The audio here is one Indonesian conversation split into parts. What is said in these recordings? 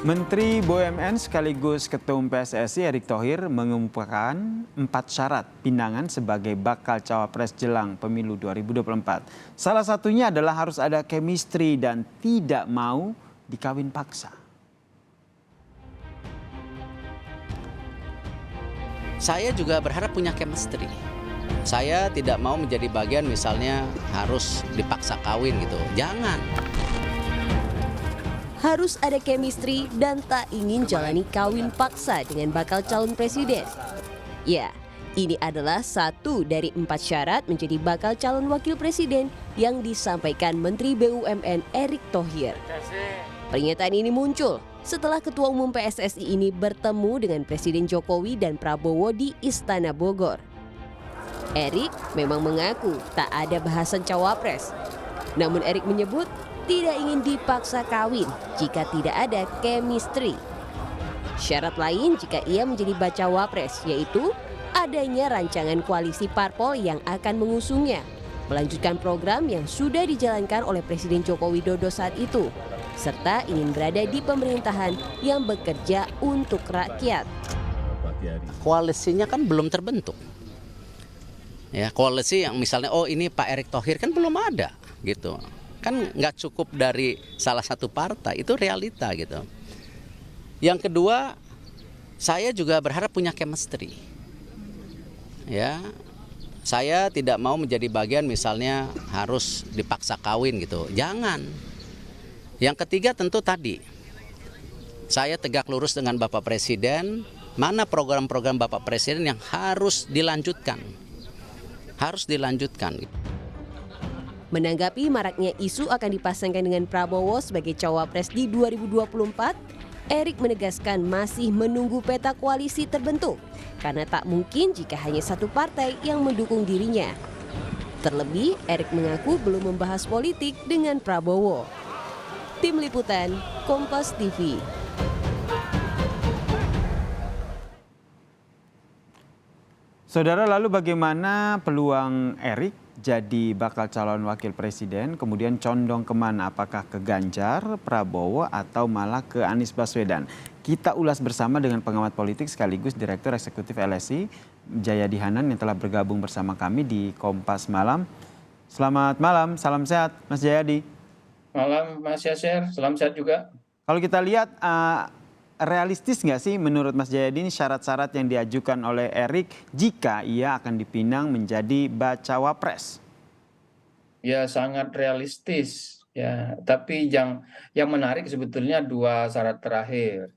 Menteri BUMN sekaligus Ketum PSSI Erick Thohir mengemukakan 4 syarat pinangan sebagai bakal cawapres jelang pemilu 2024. Salah satunya adalah harus ada chemistry dan tidak mau dikawin paksa. Saya juga berharap punya chemistry. Saya tidak mau menjadi bagian misalnya harus dipaksa kawin gitu. Jangan. Harus ada chemistry dan tak ingin jalani kawin paksa dengan bakal calon presiden. Ya, ini adalah satu dari 4 syarat menjadi bakal calon wakil presiden yang disampaikan Menteri BUMN Erick Thohir. Pernyataan ini muncul setelah Ketua Umum PSSI ini bertemu dengan Presiden Jokowi dan Prabowo di Istana Bogor. Erick memang mengaku tak ada bahasan cawapres. Namun Erick menyebut tidak ingin dipaksa kawin jika tidak ada chemistry. Syarat lain jika ia menjadi bacawa pres yaitu adanya rancangan koalisi parpol yang akan mengusungnya, melanjutkan program yang sudah dijalankan oleh Presiden Joko Widodo saat itu, serta ingin berada di pemerintahan yang bekerja untuk rakyat. Koalisinya kan belum terbentuk. Ya, koalisi yang misalnya ini Pak Erick Thohir kan belum ada gitu. Kan nggak cukup dari salah satu partai, itu realita gitu. Yang kedua, saya juga berharap punya chemistry. Ya, saya tidak mau menjadi bagian misalnya harus dipaksa kawin gitu. Jangan. Yang ketiga tentu tadi, saya tegak lurus dengan Bapak Presiden, mana program-program Bapak Presiden yang harus dilanjutkan. Harus dilanjutkan. Menanggapi maraknya isu akan dipasangkan dengan Prabowo sebagai cawapres di 2024, Erick menegaskan masih menunggu peta koalisi terbentuk karena tak mungkin jika hanya satu partai yang mendukung dirinya. Terlebih, Erick mengaku belum membahas politik dengan Prabowo. Tim Liputan, Kompas TV. Saudara, lalu bagaimana peluang Erick jadi bakal calon wakil presiden, kemudian condong kemana? Apakah ke Ganjar, Prabowo, atau malah ke Anies Baswedan? Kita ulas bersama dengan pengamat politik sekaligus Direktur Eksekutif LSI, Jayadi Hanan yang telah bergabung bersama kami di Kompas Malam. Selamat malam, salam sehat Mas Jayadi. Malam Mas Yasir, salam sehat juga. Kalau kita lihat realistis nggak sih menurut Mas Jayadi ini syarat-syarat yang diajukan oleh Erick jika ia akan dipinang menjadi bacawa pres? Ya sangat realistis ya, tapi yang menarik sebetulnya 2 syarat terakhir,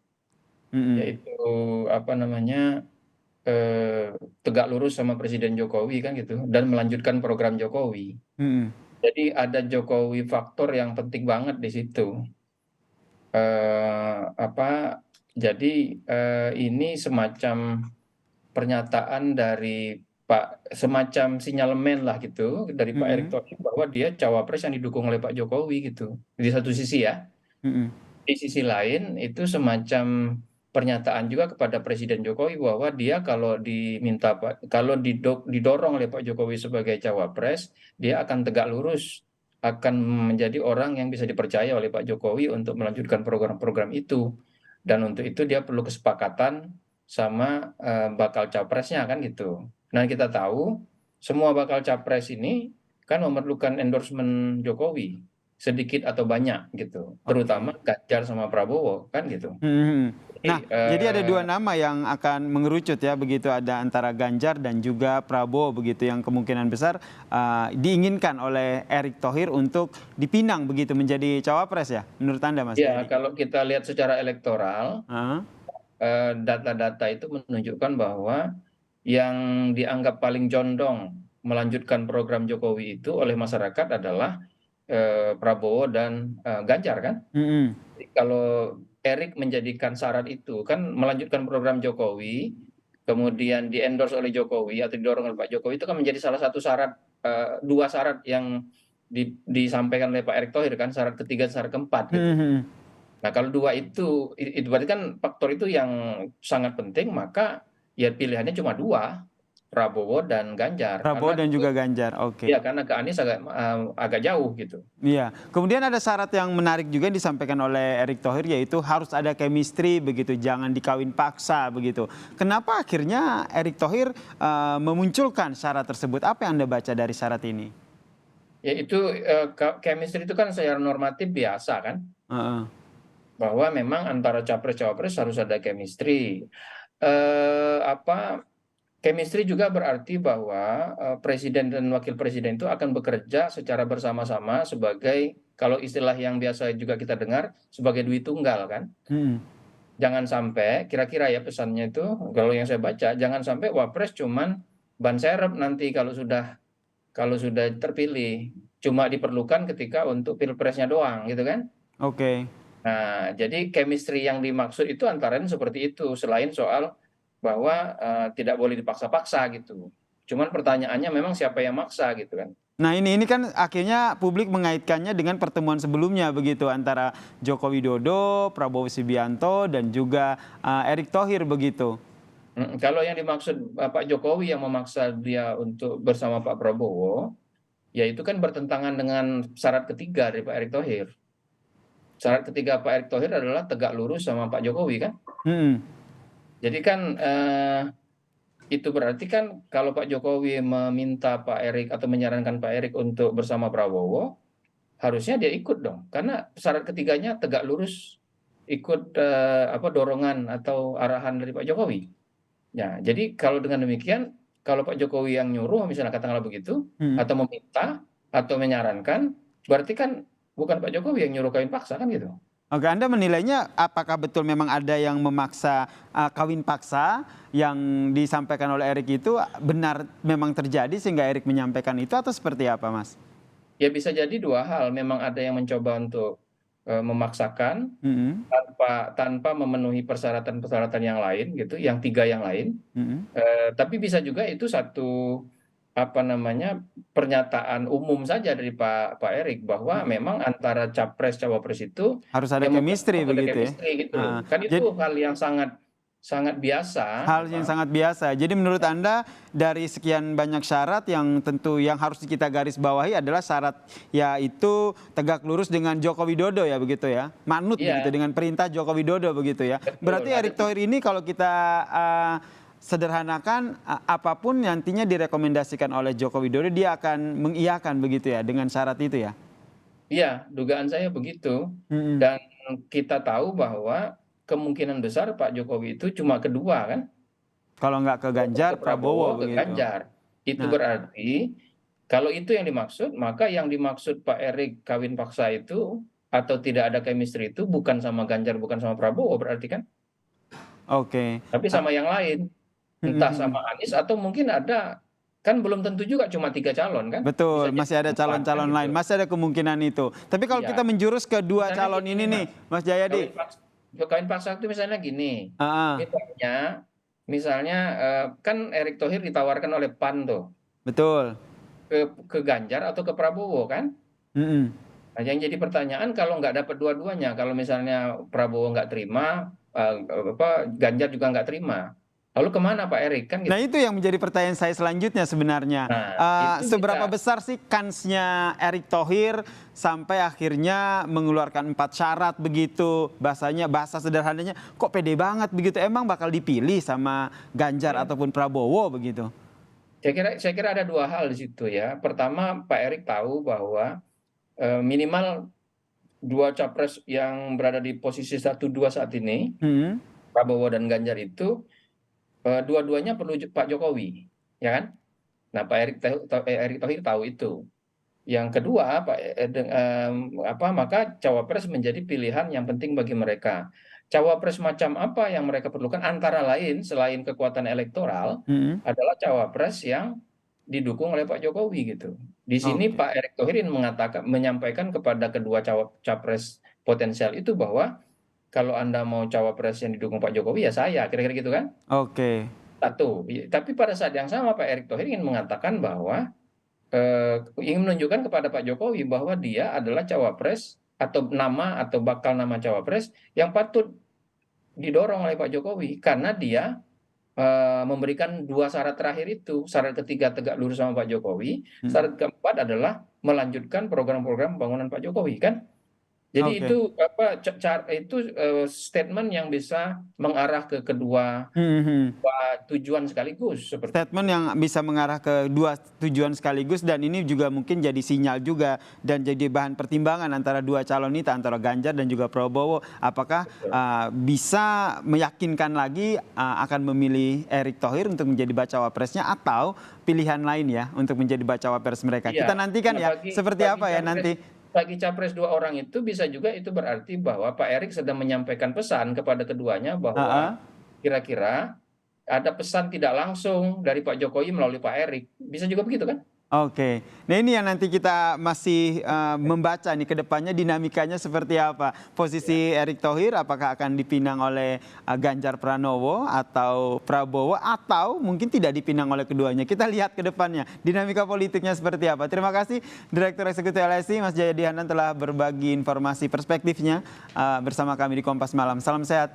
yaitu tegak lurus sama Presiden Jokowi kan gitu, dan melanjutkan program Jokowi. Jadi ada Jokowi faktor yang penting banget di situ. Ini semacam pernyataan dari semacam sinyalemen lah gitu dari Pak Erick Thohir bahwa dia cawapres yang didukung oleh Pak Jokowi gitu. Di satu sisi ya. Di sisi lain itu semacam pernyataan juga kepada Presiden Jokowi bahwa dia kalau didorong oleh Pak Jokowi sebagai cawapres, dia akan tegak lurus, akan menjadi orang yang bisa dipercaya oleh Pak Jokowi untuk melanjutkan program-program itu. Dan untuk itu dia perlu kesepakatan sama bakal capresnya kan gitu. Nah kita tahu semua bakal capres ini kan memerlukan endorsement Jokowi sedikit atau banyak gitu, terutama Ganjar sama Prabowo kan gitu. Nah, jadi ada 2 nama yang akan mengerucut ya, begitu ada antara Ganjar dan juga Prabowo begitu yang kemungkinan besar diinginkan oleh Erick Thohir untuk dipinang begitu menjadi cawapres ya, menurut Anda Mas Ya Jayadi? kalau kita lihat secara elektoral, data-data itu menunjukkan bahwa yang dianggap paling condong melanjutkan program Jokowi itu oleh masyarakat adalah Prabowo dan Ganjar kan. Jadi kalau Erick menjadikan syarat itu kan melanjutkan program Jokowi, kemudian di-endorse oleh Jokowi atau didorong oleh Pak Jokowi itu kan menjadi salah satu syarat, 2 syarat yang disampaikan oleh Pak Erick Thohir kan, syarat ketiga, syarat keempat gitu. Nah kalau 2 itu berarti kan faktor itu yang sangat penting, maka ya pilihannya cuma 2. Prabowo dan Ganjar. Prabowo Karena dan itu, juga Ganjar. Oke. ya karena ke Anies agak jauh gitu. Iya. Kemudian ada syarat yang menarik juga yang disampaikan oleh Erick Thohir, yaitu harus ada chemistry begitu, jangan dikawin paksa begitu. Kenapa akhirnya Erick Thohir memunculkan syarat tersebut? Apa yang Anda baca dari syarat ini? Ya itu chemistry itu kan secara normatif biasa kan, Heeh. bahwa memang antara capres cawapres harus ada chemistry. Chemistry juga berarti bahwa presiden dan wakil presiden itu akan bekerja secara bersama-sama sebagai, kalau istilah yang biasa juga kita dengar, sebagai duit tunggal kan. Mm-mm. Jangan sampai, kira-kira ya pesannya itu, kalau yang saya baca, jangan sampai wapres cuman ban serep nanti kalau sudah terpilih, cuma diperlukan ketika untuk pilpresnya doang gitu kan. Oke. Nah, jadi chemistry yang dimaksud itu antara lain seperti itu, selain soal bahwa tidak boleh dipaksa-paksa gitu. Cuman pertanyaannya memang siapa yang maksa gitu kan. Nah ini kan akhirnya publik mengaitkannya dengan pertemuan sebelumnya begitu antara Joko Widodo, Prabowo Subianto dan juga Erick Thohir begitu. Kalau yang dimaksud Pak Jokowi yang memaksa dia untuk bersama Pak Prabowo, ya itu kan bertentangan dengan syarat ketiga dari Pak Erick Thohir. Syarat ketiga Pak Erick Thohir adalah tegak lurus sama Pak Jokowi kan. Jadi kan itu berarti kan kalau Pak Jokowi meminta Pak Erick atau menyarankan Pak Erick untuk bersama Prabowo, harusnya dia ikut dong. Karena syarat ketiganya tegak lurus ikut dorongan atau arahan dari Pak Jokowi. Ya, jadi kalau dengan demikian, kalau Pak Jokowi yang nyuruh, misalnya katakanlah begitu, atau meminta atau menyarankan, berarti kan bukan Pak Jokowi yang nyuruh kawin paksa kan gitu. Oke, Anda menilainya apakah betul memang ada yang memaksa kawin paksa yang disampaikan oleh Erick itu benar memang terjadi sehingga Erick menyampaikan itu atau seperti apa, Mas? Ya bisa jadi dua hal, memang ada yang mencoba untuk memaksakan tanpa memenuhi persyaratan-persyaratan yang lain gitu, yang tiga yang lain. Tapi bisa juga itu satu pernyataan umum saja dari Pak Erick bahwa memang antara capres cawapres itu harus ada chemistry begitu ya. Gitu. Kan itu hal yang sangat biasa. Hal yang sangat biasa. Jadi menurut Anda dari sekian banyak syarat yang tentu yang harus kita garis bawahi adalah syarat yaitu tegak lurus dengan Joko Widodo ya begitu ya. Manut begitu dengan perintah Joko Widodo begitu ya. Betul. Berarti Erick Thohir ini kalau kita sederhanakan apapun nantinya direkomendasikan oleh Joko Widodo dia akan mengiyakan begitu ya dengan syarat itu ya. Iya, dugaan saya begitu. Dan kita tahu bahwa kemungkinan besar Pak Jokowi itu cuma kedua kan. Kalau nggak ke Ganjar, Prabowo ke begitu. Ganjar. Itu berarti kalau itu yang dimaksud, maka yang dimaksud Pak Erick kawin paksa itu atau tidak ada chemistry itu bukan sama Ganjar, bukan sama Prabowo berarti kan. Oke. Tapi sama yang lain. Entah sama Anies atau mungkin ada, kan belum tentu juga cuma 3 calon kan. Betul, masih ada calon-calon lain, masih ada kemungkinan itu. Tapi kalau kita menjurus ke dua calon ini nih, Mas Jayadi. Kawin paksa itu misalnya gini, misalnya kan Erick Thohir ditawarkan oleh PAN tuh. Betul. Ke Ganjar atau ke Prabowo kan. Nah, yang jadi pertanyaan kalau nggak dapat dua-duanya, kalau misalnya Prabowo nggak terima, Ganjar juga nggak terima. Lalu kemana Pak Erick kan? Gitu. Nah itu yang menjadi pertanyaan saya selanjutnya sebenarnya. Seberapa besar sih kansnya Erick Thohir sampai akhirnya mengeluarkan 4 syarat begitu, bahasa sederhananya kok pede banget begitu, emang bakal dipilih sama Ganjar ataupun Prabowo begitu? Saya kira ada 2 hal di situ ya. Pertama Pak Erick tahu bahwa minimal 2 capres yang berada di posisi 1-2 saat ini, Prabowo dan Ganjar itu dua-duanya perlu Pak Jokowi, ya kan? Nah, Pak Erick Thohir tahu itu. Yang kedua, maka cawapres menjadi pilihan yang penting bagi mereka. Cawapres macam apa yang mereka perlukan? Antara lain, selain kekuatan elektoral, adalah cawapres yang didukung oleh Pak Jokowi gitu. Di sini Pak Erick Thohir menyampaikan kepada kedua capres potensial itu bahwa kalau Anda mau cawapres yang didukung Pak Jokowi ya saya, kira-kira gitu kan? Oke. Satu. Tapi pada saat yang sama Pak Erick Thohir ingin mengatakan bahwa ingin menunjukkan kepada Pak Jokowi bahwa dia adalah cawapres atau bakal nama cawapres yang patut didorong oleh Pak Jokowi karena dia memberikan 2 syarat terakhir itu. Syarat ketiga tegak lurus sama Pak Jokowi, syarat keempat adalah melanjutkan program-program pembangunan Pak Jokowi kan. Jadi Oke. itu statement yang bisa mengarah ke kedua tujuan sekaligus seperti Statement yang bisa mengarah ke dua tujuan sekaligus, dan ini juga mungkin jadi sinyal juga dan jadi bahan pertimbangan antara dua calon itu, antara Ganjar dan juga Prabowo. Apakah bisa meyakinkan lagi akan memilih Erick Thohir untuk menjadi bacawa presnya atau pilihan lain ya untuk menjadi bacawa pres mereka. Iya. Kita nantikan Nah, ya seperti apa ya nanti. Bagi capres dua orang itu bisa juga itu berarti bahwa Pak Erick sedang menyampaikan pesan kepada keduanya bahwa kira-kira ada pesan tidak langsung dari Pak Jokowi melalui Pak Erick. Bisa juga begitu kan? Oke, nah ini yang nanti kita masih membaca nih ke depannya dinamikanya seperti apa. Posisi Erick Thohir apakah akan dipinang oleh Ganjar Pranowo atau Prabowo, atau mungkin tidak dipinang oleh keduanya. Kita lihat ke depannya dinamika politiknya seperti apa. Terima kasih Direktur Eksekutif LSI Mas Jayadi Hanan telah berbagi informasi perspektifnya bersama kami di Kompas Malam. Salam sehat.